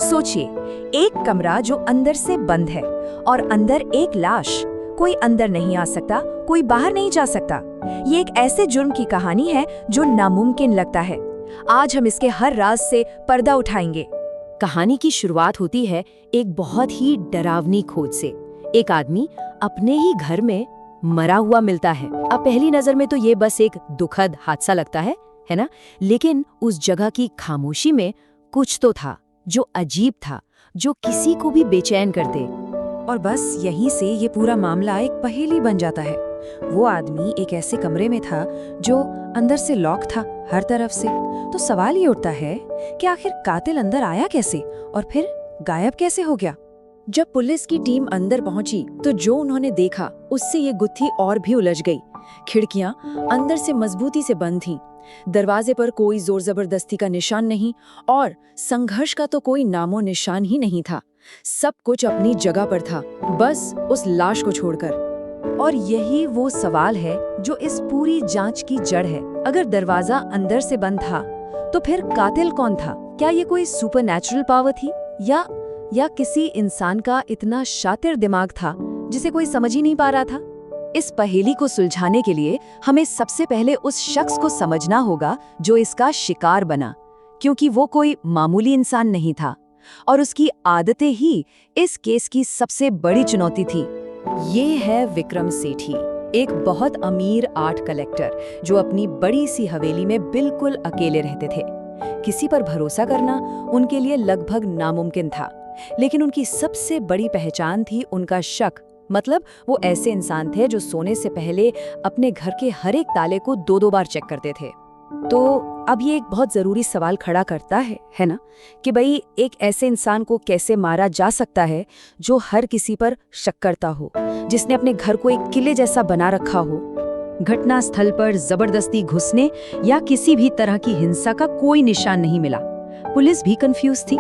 सोचिए, एक कमरा जो अंदर से बंद है और अंदर एक लाश। कोई अंदर नहीं आ सकता, कोई बाहर नहीं जा सकता। ये एक ऐसे जुर्म की कहानी है जो नामुमकिन लगता है। आज हम इसके हर राज से पर्दा उठाएंगे। कहानी की शुरुआत होती है एक बहुत ही डरावनी खोज से। एक आदमी अपने ही घर में मरा हुआ मिलता है। अब पहली नजर में तो ये बस एक दुखद हादसा लगता है ना? लेकिन उस जगह की खामोशी में कुछ तो था जो अजीब था, जो किसी को भी बेचैन कर दे। और बस यहीं से ये पूरा मामला एक पहेली बन जाता है। वो आदमी एक ऐसे कमरे में था जो अंदर से लॉक था हर तरफ से। तो सवाल ये उठता है कि आखिर कातिल अंदर आया कैसे और फिर गायब कैसे हो गया। जब पुलिस की टीम अंदर पहुंची तो जो उन्होंने देखा उससे ये गुत्थी और भी उलझ गई। खिड़कियां अंदर से मजबूती से बंद थीं, दरवाजे पर कोई जोर जबरदस्ती का निशान नहीं और संघर्ष का तो कोई नामो निशान ही नहीं था। सब कुछ अपनी जगह पर था, बस उस लाश को छोड़कर। और यही वो सवाल है जो इस पूरी जांच की जड़ है। अगर दरवाजा अंदर से बंद था तो फिर कातिल कौन था? क्या ये कोई सुपरनैचुरल पावर थी या किसी इंसान का इतना शातिर दिमाग था जिसे कोई समझ ही नहीं पा रहा था? इस पहेली को सुलझाने के लिए हमें सबसे पहले उस शख्स को समझना होगा जो इसका शिकार बना, क्योंकि वो कोई मामूली इंसान नहीं था और उसकी आदतें ही इस केस की सबसे बड़ी चुनौती थी। ये है विक्रम सेठी, एक बहुत अमीर आर्ट कलेक्टर जो अपनी बड़ी सी हवेली में बिल्कुल अकेले रहते थे। किसी पर भरोसा करना उनके लिए लगभग नामुमकिन था, लेकिन उनकी सबसे बड़ी पहचान थी उनका शक। मतलब वो ऐसे इंसान थे जो सोने से पहले अपने घर के हर एक ताले को दो बार चेक करते थे। तो अब ये एक बहुत जरूरी सवाल खड़ा करता है ना, कि भाई एक ऐसे इंसान को कैसे मारा जा सकता है जो हर किसी पर शक करता हो, जिसने अपने घर को एक किले जैसा बना रखा हो। घटना स्थल पर जबरदस्ती घुसने या किसी भी तरह की हिंसा का कोई निशान नहीं मिला। पुलिस भी कंफ्यूज थी।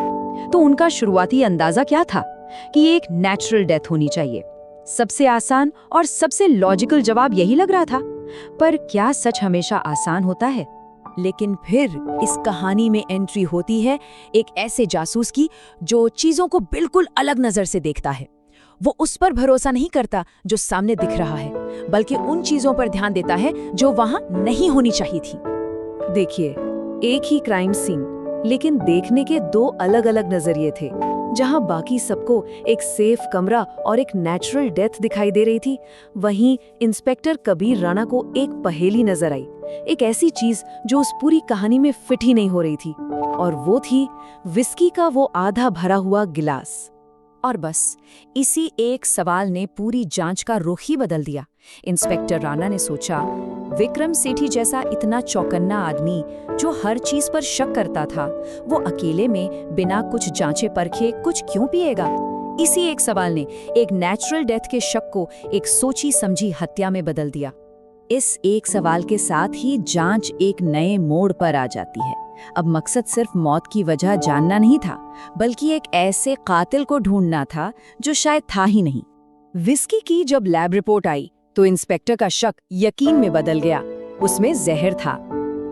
तो उनका शुरुआती अंदाजा क्या था? कि ये एक नेचुरल डेथ होनी चाहिए। सबसे आसान और सबसे लॉजिकल जवाब यही लग रहा था। पर क्या सच हमेशा आसान होता है? लेकिन फिर इस कहानी में एंट्री होती है एक ऐसे जासूस की जो चीजों को बिल्कुल अलग नजर से देखता है। वो उस पर भरोसा नहीं करता जो सामने दिख रहा है, बल्कि उन चीजों पर ध्यान देता है जो वहां नहीं होनी चाहिए थी। देखिए, एक ही क्राइम सीन, लेकिन देखने के दो अलग अलग नजरिए थे। जहां बाकी सबको एक सेफ कमरा और एक नेचुरल डेथ दिखाई दे रही थी, वहीं इंस्पेक्टर कबीर राणा को एक पहेली नजर आई, एक ऐसी चीज जो उस पूरी कहानी में फिट ही नहीं हो रही थी। और वो थी विस्की का वो आधा भरा हुआ गिलास। और बस इसी एक सवाल ने पूरी जांच का रुख ही बदल दिया। इंस्पेक्टर राणा ने सोचा, विक्रम सेठी जैसा इतना चौकन्ना आदमी जो हर चीज पर शक करता था, वो अकेले में बिना कुछ जांचे परखे कुछ क्यों पिएगा? इसी एक सवाल ने एक नेचुरल डेथ के शक को एक सोची समझी हत्या में बदल दिया। इस एक सवाल के साथ ही जांच एक नए मोड़ पर आ जाती है। अब मकसद सिर्फ मौत की वजह जानना नहीं था, बल्कि एक ऐसे कातिल को ढूंढना था जो शायद था ही नहीं। विस्की की जब लैब रिपोर्ट आई तो इंस्पेक्टर का शक यकीन में बदल गया। उसमें जहर था,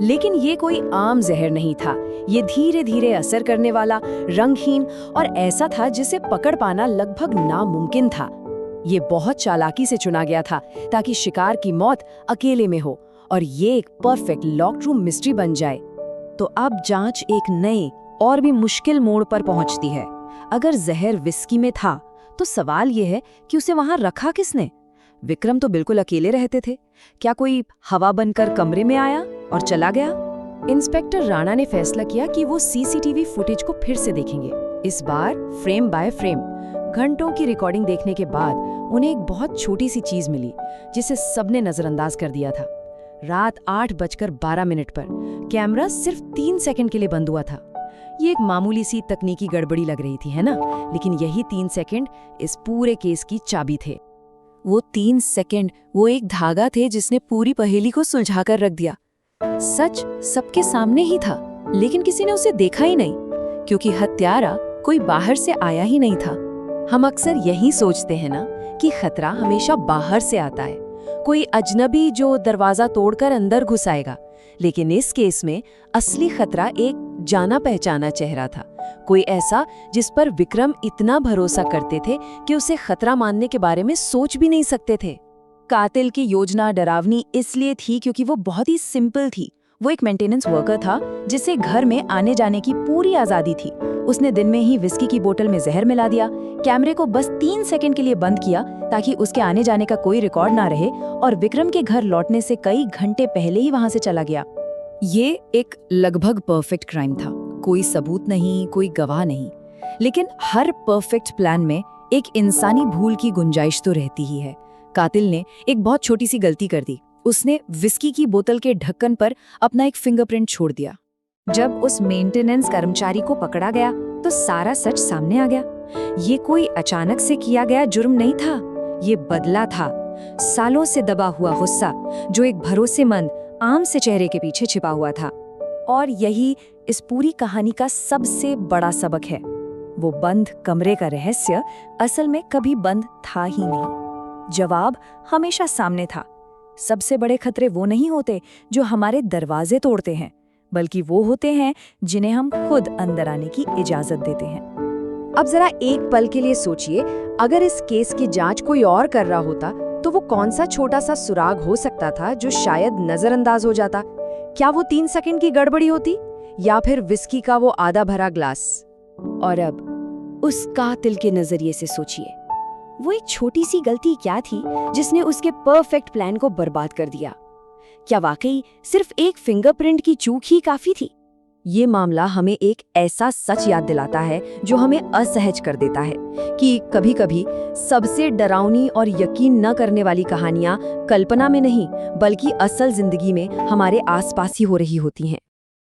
लेकिन ये कोई आम जहर नहीं था। ये धीरे धीरे असर करने वाला, रंगहीन और ऐसा था जिसे पकड़ पाना लगभग नामुमकिन था। ये बहुत चालाकी से चुना गया था ताकि शिकार की मौत अकेले में हो और ये एक परफेक्ट लॉक्ड रूम मिस्ट्री बन जाए। तो अब जांच एक नए और भी मुश्किल मोड़ पर पहुंचती है। अगर जहर विस्की में था तो सवाल यह है कि उसे वहां रखा किसने? विक्रम तो बिल्कुल अकेले रहते थे। क्या कोई हवा बनकर कमरे में आया और चला गया? इंस्पेक्टर राणा ने फैसला किया कि वो सीसीटीवी फुटेज को फिर से देखेंगे। इस बार फ्रेम बाय फ्रेम। घंटों की रिकॉर्डिंग देखने के बाद उन्हें एक बहुत छोटी सी चीज मिली जिसे सबने नजरअंदाज कर दिया था। रात 8:12 पर कैमरा सिर्फ 3 सेकंड के लिए बंद हुआ था। ये एक मामूली सी तकनीकी गड़बड़ी लग रही थी, है ना? लेकिन यही 3 सेकंड इस पूरे केस की चाबी थे। वो 3 सेकंड वो एक धागा थे जिसने पूरी पहेली को सुलझा कर रख दिया। सच सबके सामने ही था, लेकिन किसी ने उसे देखा ही नहीं, क्योंकि हत्यारा कोई बाहर से आया ही नहीं था। हम अक्सर यही सोचते हैं ना कि खतरा हमेशा बाहर से आता है, कोई अजनबी जो दरवाजा तोड़कर अंदर घुस आएगा। लेकिन इस केस में असली खतरा एक जाना पहचाना चेहरा था, कोई ऐसा जिस पर विक्रम इतना भरोसा करते थे कि उसे खतरा मानने के बारे में सोच भी नहीं सकते थे। कातिल की योजना डरावनी इसलिए थी क्योंकि वो बहुत ही सिंपल थी। वो एक मेंटेनेंस वर्कर था जिसे घर में आने जाने की पूरी आजादी थी। उसने दिन में ही विस्की की बोतल में जहर मिला दिया, कैमरे को बस 3 सेकंड के लिए बंद किया ताकि उसके आने जाने का कोई रिकॉर्ड ना रहे, और विक्रम के घर लौटने से कई घंटे पहले ही वहां से चला गया। ये एक लगभग परफेक्ट क्राइम था, कोई सबूत नहीं, कोई गवाह नहीं, लेकिन हर परफेक्ट प्लान में एक इंसानी भूल की गुंजाइश तो रहती ही है। कातिल ने एक बहुत छोटी सी गलती कर दी। उसने विस्की की बोतल के ढक्कन पर अपना एक फिंगरप्रिंट छोड़ दिया। जब उस मेंटेनेंस कर्मचारी को पकड़ा गया तो सारा सच सामने आ गया। ये कोई अचानक से किया गया जुर्म नहीं था, ये बदला था, सालों से दबा हुआ गुस्सा जो एक भरोसेमंद आम से चेहरे के पीछे छिपा हुआ था। और यही इस पूरी कहानी का सबसे बड़ा सबक है। वो बंद कमरे का रहस्य असल में कभी बंद था ही नहीं। जवाब हमेशा सामने था। सबसे बड़े खतरे वो नहीं होते जो हमारे दरवाजे तोड़ते हैं, बल्कि वो होते हैं जिन्हें हम खुद अंदर आने की इजाजत देते हैं। अब जरा एक पल के लिए सोचिए, अगर इस केस की जांच कोई और कर रहा होता तो वो कौन सा छोटा सा सुराग हो सकता था जो शायद नजरअंदाज हो जाता? क्या वो 3 सेकंड की गड़बड़ी होती, या फिर विस्की का वो आधा भरा ग्लास? और अब उस कातिल के नजरिए से सोचिए, वो एक छोटी सी गलती क्या थी जिसने उसके परफेक्ट प्लान को बर्बाद कर दिया? क्या वाकई सिर्फ एक फिंगरप्रिंट की चूक ही काफी थी? ये मामला हमें एक ऐसा सच याद दिलाता है जो हमें असहज कर देता है कि कभी-कभी सबसे डरावनी और यकीन न करने वाली कहानियां कल्पना में नहीं बल्कि असल जिंदगी में हमारे आसपास ही हो रही होती हैं।